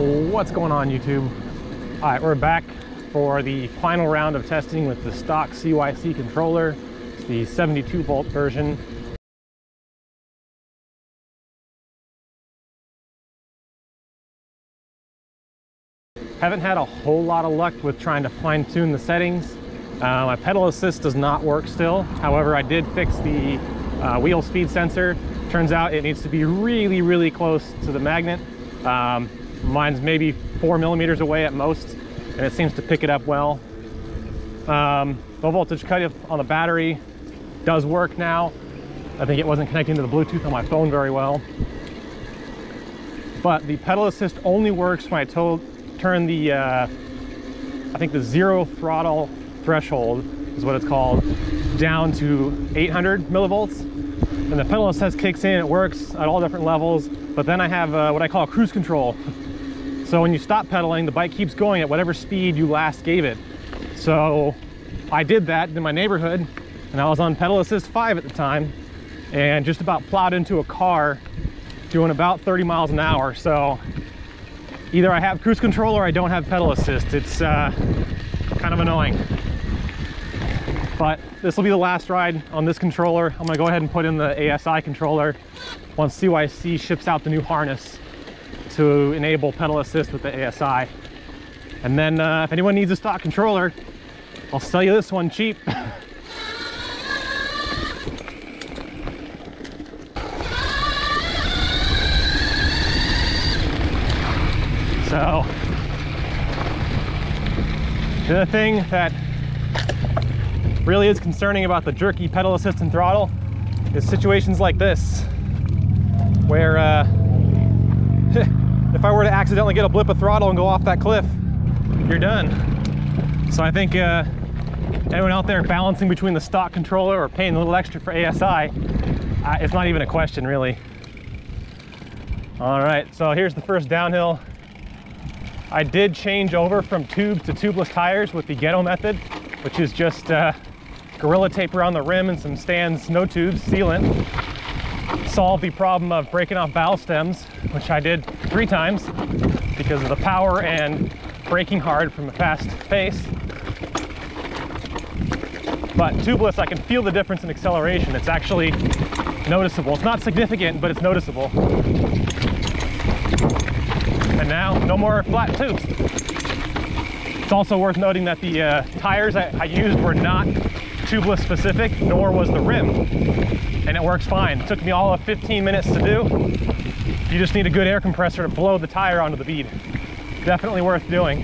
What's going on, YouTube? All right, we're back for the final round of testing with the stock CYC controller. It's the 72 volt version. Haven't had a whole lot of luck with trying to fine tune the settings. My pedal assist does not work still. However, I did fix the wheel speed sensor. Turns out it needs to be really, really close to the magnet. Mine's maybe 4 millimeters away at most, and it seems to pick it up well. Low voltage cutoff on the battery does work now. I think it wasn't connecting to the Bluetooth on my phone very well. But the pedal assist only works when I turn the, I think the zero throttle threshold is what it's called, down to 800 millivolts. And the pedal assist kicks in, it works at all different levels. But then I have what I call cruise control. So when you stop pedaling, the bike keeps going at whatever speed you last gave it. So I did that in my neighborhood, and I was on pedal assist 5 at the time, and just about plowed into a car doing about 30 miles an hour. So either I have cruise control or I don't have pedal assist. It's kind of annoying. But this will be the last ride on this controller. I'm gonna go ahead and put in the ASI controller once CYC ships out the new harness to enable pedal assist with the ASI. And then if anyone needs a stock controller, I'll sell you this one cheap. So the other thing that really is concerning about the jerky pedal assist and throttle is situations like this, where if I were to accidentally get a blip of throttle and go off that cliff, you're done. So I think anyone out there balancing between the stock controller or paying a little extra for ASI, it's not even a question, really. All right, so here's the first downhill. I did change over from tubes to tubeless tires with the Ghetto method, which is just Gorilla Tape around the rim and some Stan's no tubes sealant. Solve the problem of breaking off valve stems, which I did 3 times because of the power and braking hard from a fast pace. But tubeless, I can feel the difference in acceleration. It's actually noticeable. It's not significant, but it's noticeable. And now, no more flat tubes. It's also worth noting that the tires I used were not tubeless specific, nor was the rim. And it works fine. It took me all of 15 minutes to do. You just need a good air compressor to blow the tire onto the bead. Definitely worth doing.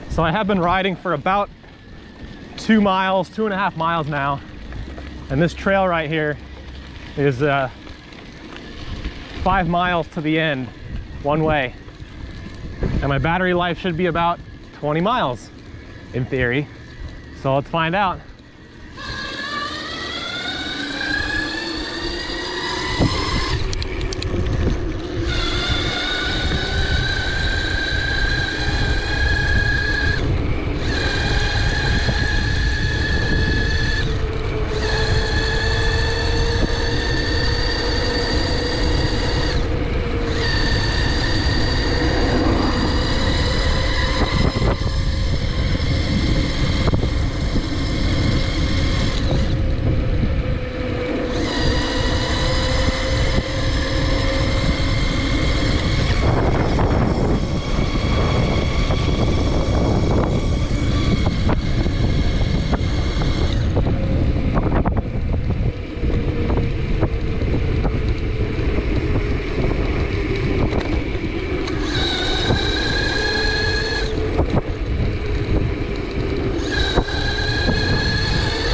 So I have been riding for about 2 miles, 2.5 miles now. And this trail right here is 5 miles to the end, one way. And my battery life should be about 20 miles in theory. So let's find out.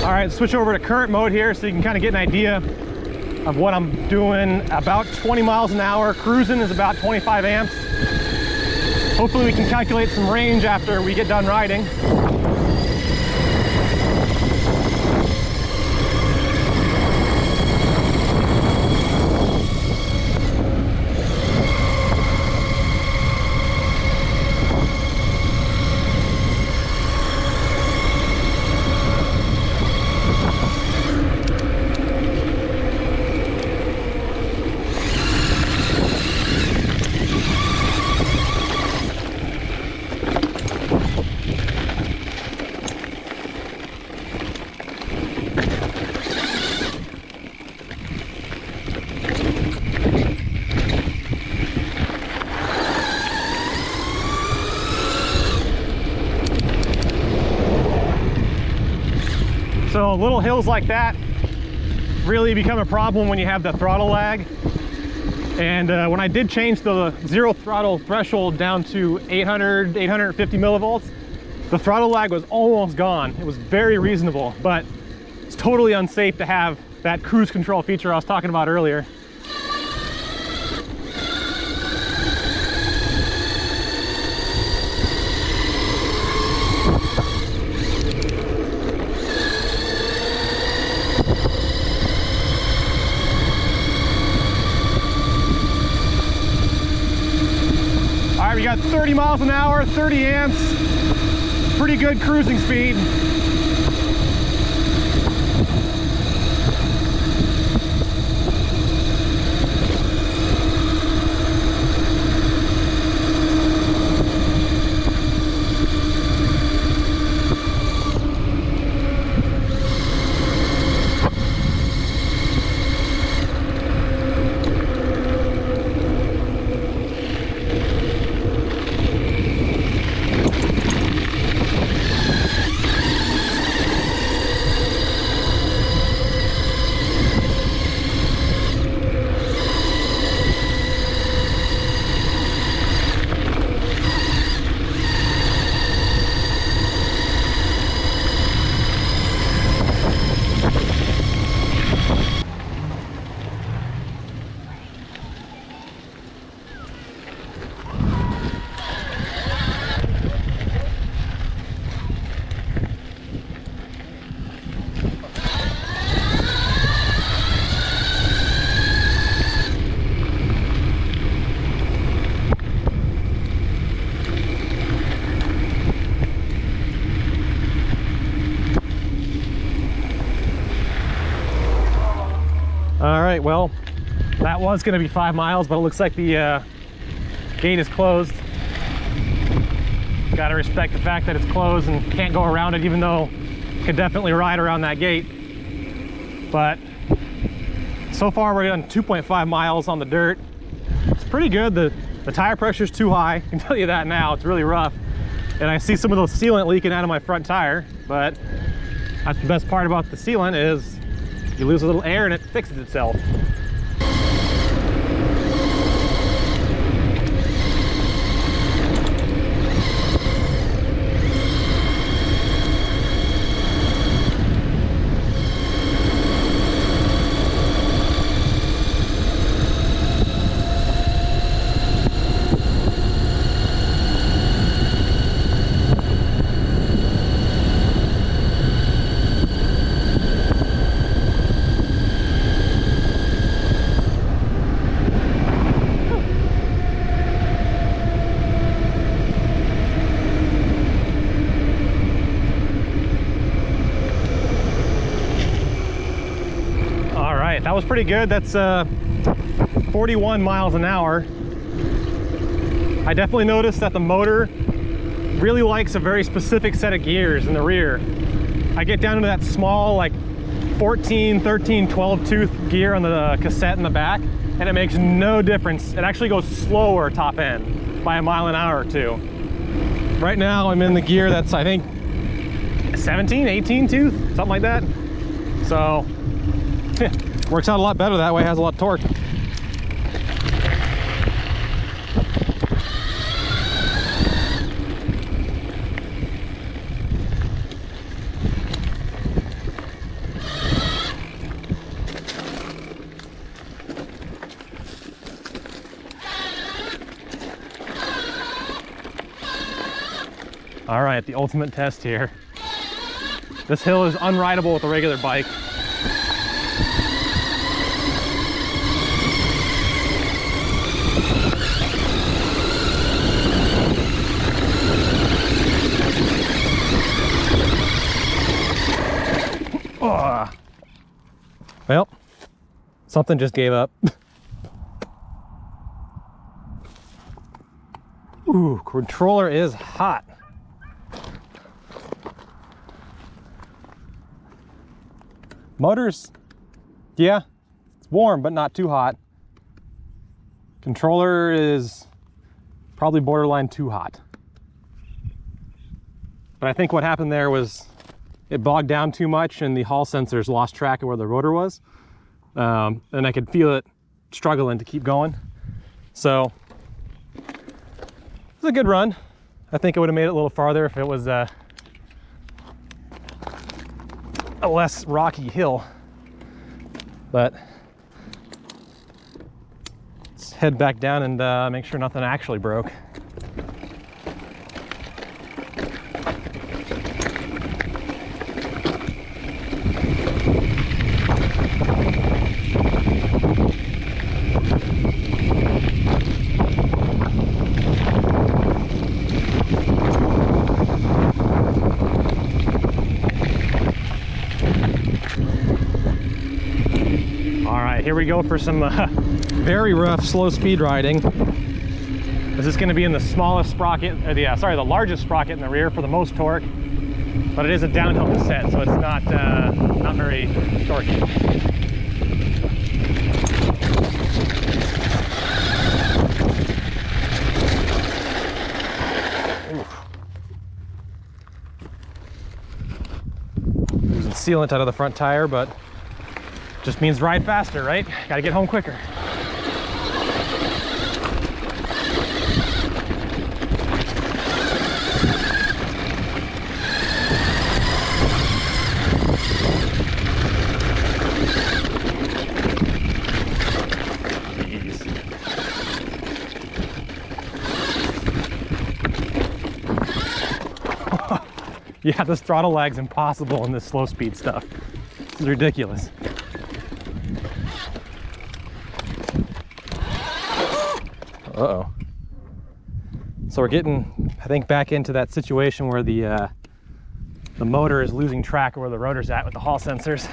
All right, switch over to current mode here so you can kind of get an idea of what I'm doing. About 20 miles an hour, cruising is about 25 amps. Hopefully we can calculate some range after we get done riding. So little hills like that really become a problem when you have the throttle lag. And when I did change the zero throttle threshold down to 800, 850 millivolts, the throttle lag was almost gone. It was very reasonable, but it's totally unsafe to have that cruise control feature I was talking about earlier. All right, we got 30 miles an hour, 30 amps, pretty good cruising speed. All right, well, that was going to be 5 miles, but it looks like the gate is closed. Got to respect the fact that it's closed and can't go around it, even though you could definitely ride around that gate. But so far we're on 2.5 miles on the dirt. It's pretty good. The tire pressure is too high. I can tell you that now. It's really rough. And I see some of the sealant leaking out of my front tire, but that's the best part about the sealant is you lose a little air and it fixes itself. That was pretty good. That's 41 miles an hour. I definitely noticed that the motor really likes a very specific set of gears in the rear. I get down into that small, like 14, 13, 12 tooth gear on the cassette in the back, and it makes no difference. It actually goes slower top end by a mile an hour or two. Right now I'm in the gear that's, I think, 17, 18 tooth, something like that. So works out a lot better that way, has a lot of torque. All right, the ultimate test here. This hill is unrideable with a regular bike. Well, something just gave up. Ooh, controller is hot. Motors, yeah, it's warm, but not too hot. Controller is probably borderline too hot. But I think what happened there was it bogged down too much and the Hall sensors lost track of where the rotor was. And I could feel it struggling to keep going. So it was a good run. I think I would have made it a little farther if it was a less rocky hill. But let's head back down and make sure nothing actually broke. Here we go for some very rough slow speed riding. This is going to be in the smallest sprocket, or the largest sprocket in the rear for the most torque, but it is a downhill descent, so it's not very torquey. Losing sealant out of the front tire, but just means ride faster, right? Gotta get home quicker. Jeez. Yeah, this throttle lag's impossible in this slow speed stuff. This is ridiculous. Uh-oh. So we're getting, I think, back into that situation where the motor is losing track of where the rotor's at with the Hall sensors.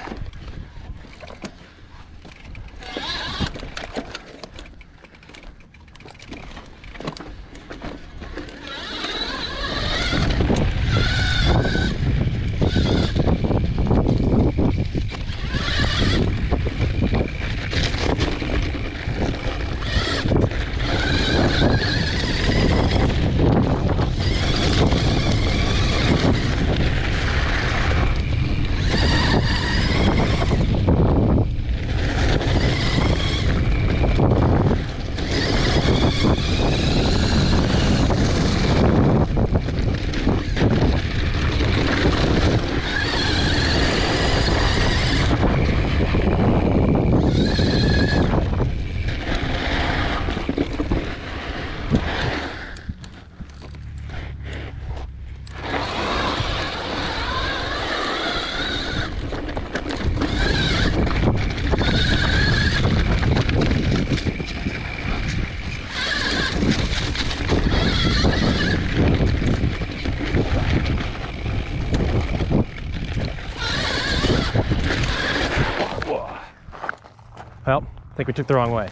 Well, I think we took the wrong way.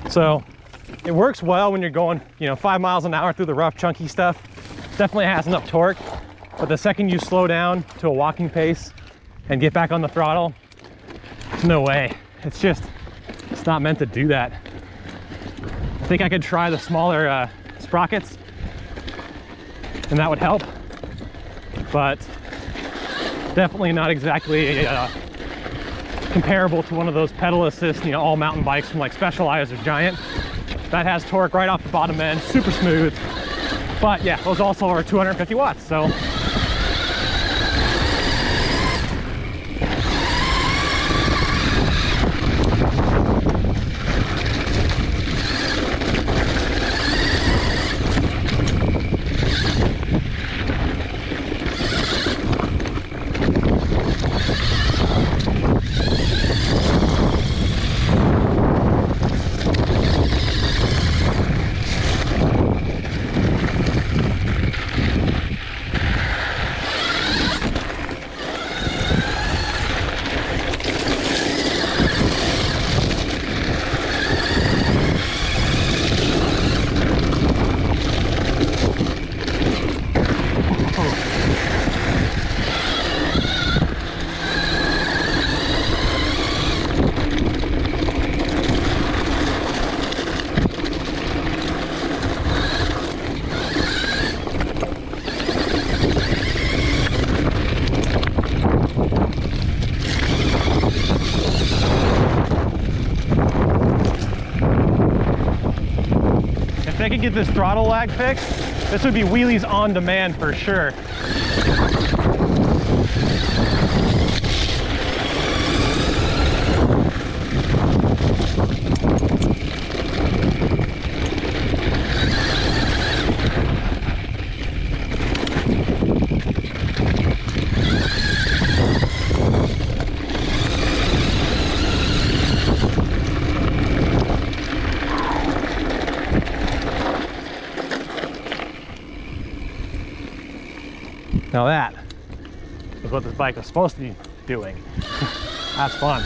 So it works well when you're going, 5 miles an hour through the rough, chunky stuff. Definitely has enough torque, but the second you slow down to a walking pace and get back on the throttle, there's no way. It's not meant to do that. I think I could try the smaller sprockets, and that would help, but definitely not exactly comparable to one of those pedal assist, all mountain bikes from like Specialized or Giant. That has torque right off the bottom end, super smooth. But yeah, those also are 250 watts, so. I could get this throttle lag fixed, this would be wheelies on demand for sure. Now that is what this bike was supposed to be doing. That's fun.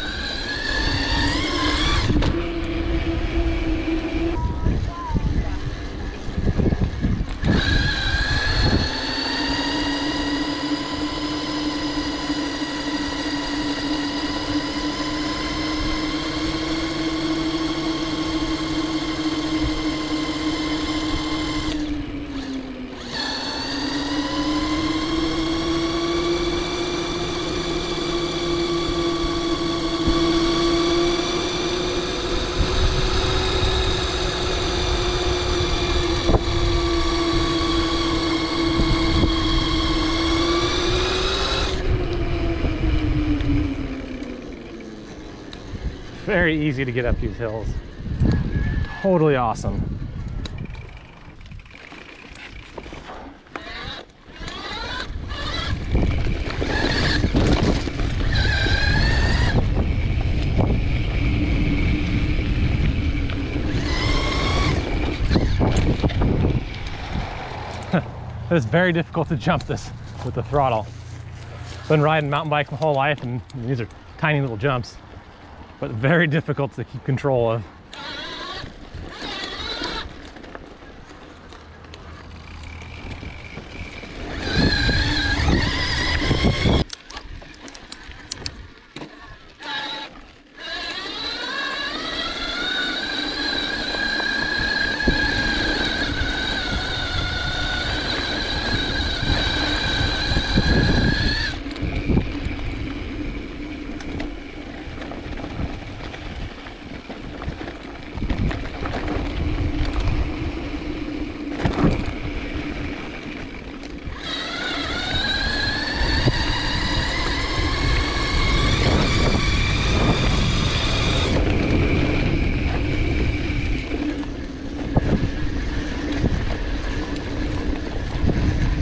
Very easy to get up these hills. Totally awesome. It's very difficult to jump this with the throttle. Been riding mountain bike my whole life, and these are tiny little jumps, but very difficult to keep control of.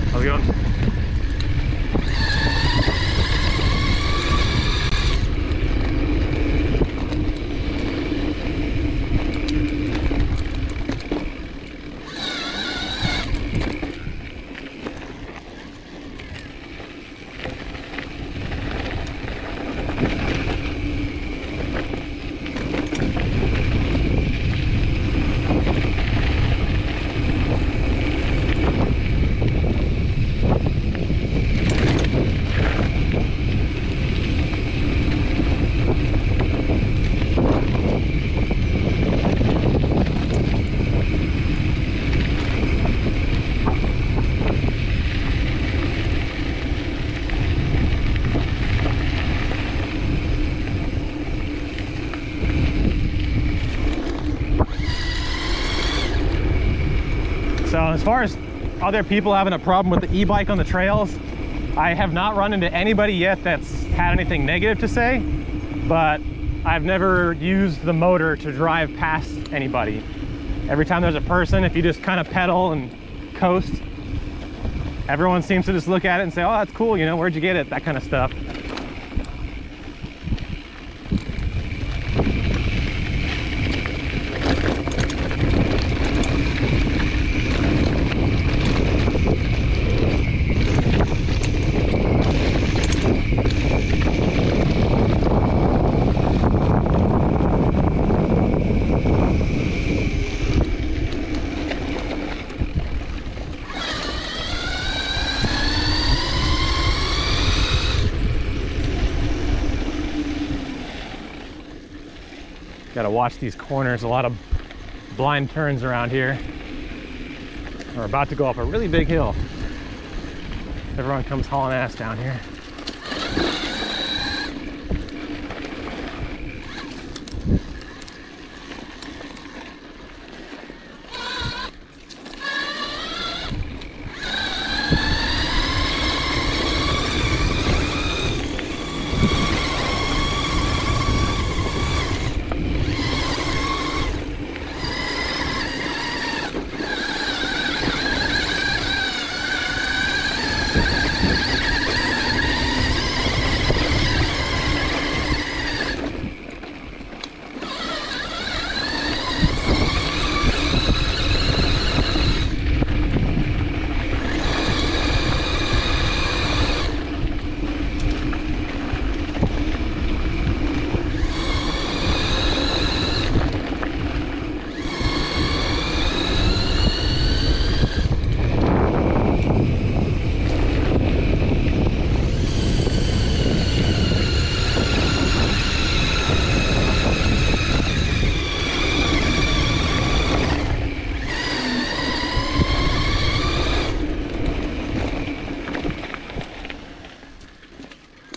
How's it going? So as far as other people having a problem with the e-bike on the trails, I have not run into anybody yet that's had anything negative to say, but I've never used the motor to drive past anybody. Every time there's a person, if you just kind of pedal and coast, everyone seems to just look at it and say, oh, that's cool, you know, where'd you get it? That kind of stuff. Gotta watch these corners, a lot of blind turns around here. We're about to go up a really big hill. Everyone comes hauling ass down here.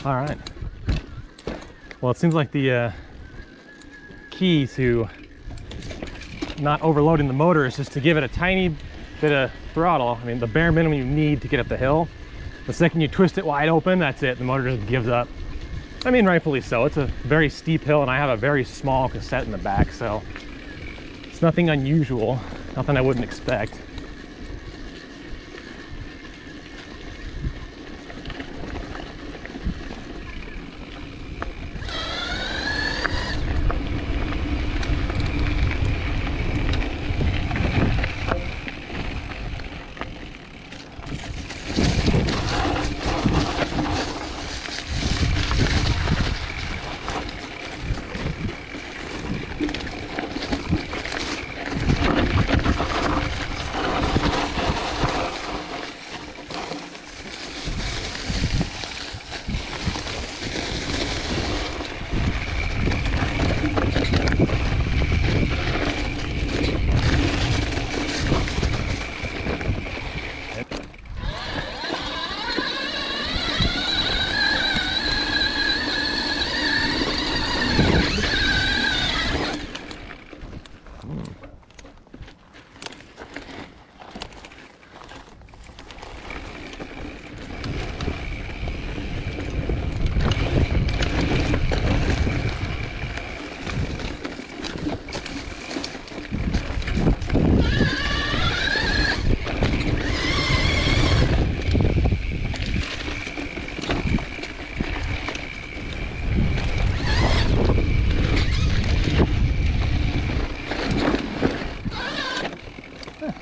All right. Well, it seems like the key to not overloading the motor is just to give it a tiny bit of throttle. I mean, the bare minimum you need to get up the hill. The second you twist it wide open, that's it. The motor just gives up. I mean, rightfully so. It's a very steep hill, and I have a very small cassette in the back, so it's nothing unusual, nothing I wouldn't expect.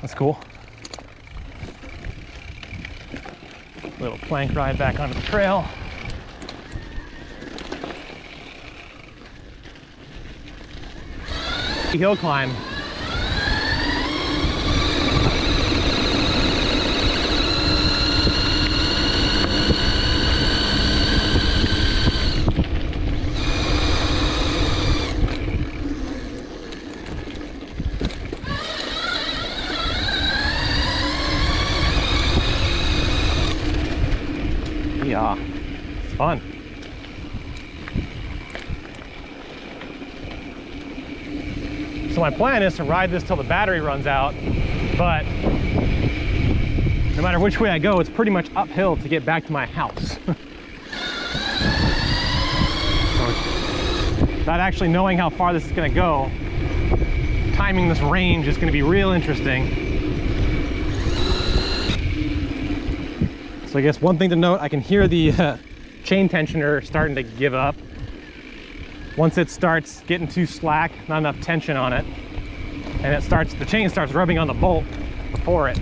That's cool. Little plank ride back onto the trail. Hill climb. Yeah, it's fun. So my plan is to ride this till the battery runs out, but no matter which way I go, it's pretty much uphill to get back to my house. So, without actually knowing how far this is going to go, timing this range is going to be real interesting. So I guess one thing to note, I can hear the chain tensioner starting to give up. Once it starts getting too slack, not enough tension on it, and the chain starts rubbing on the bolt before it,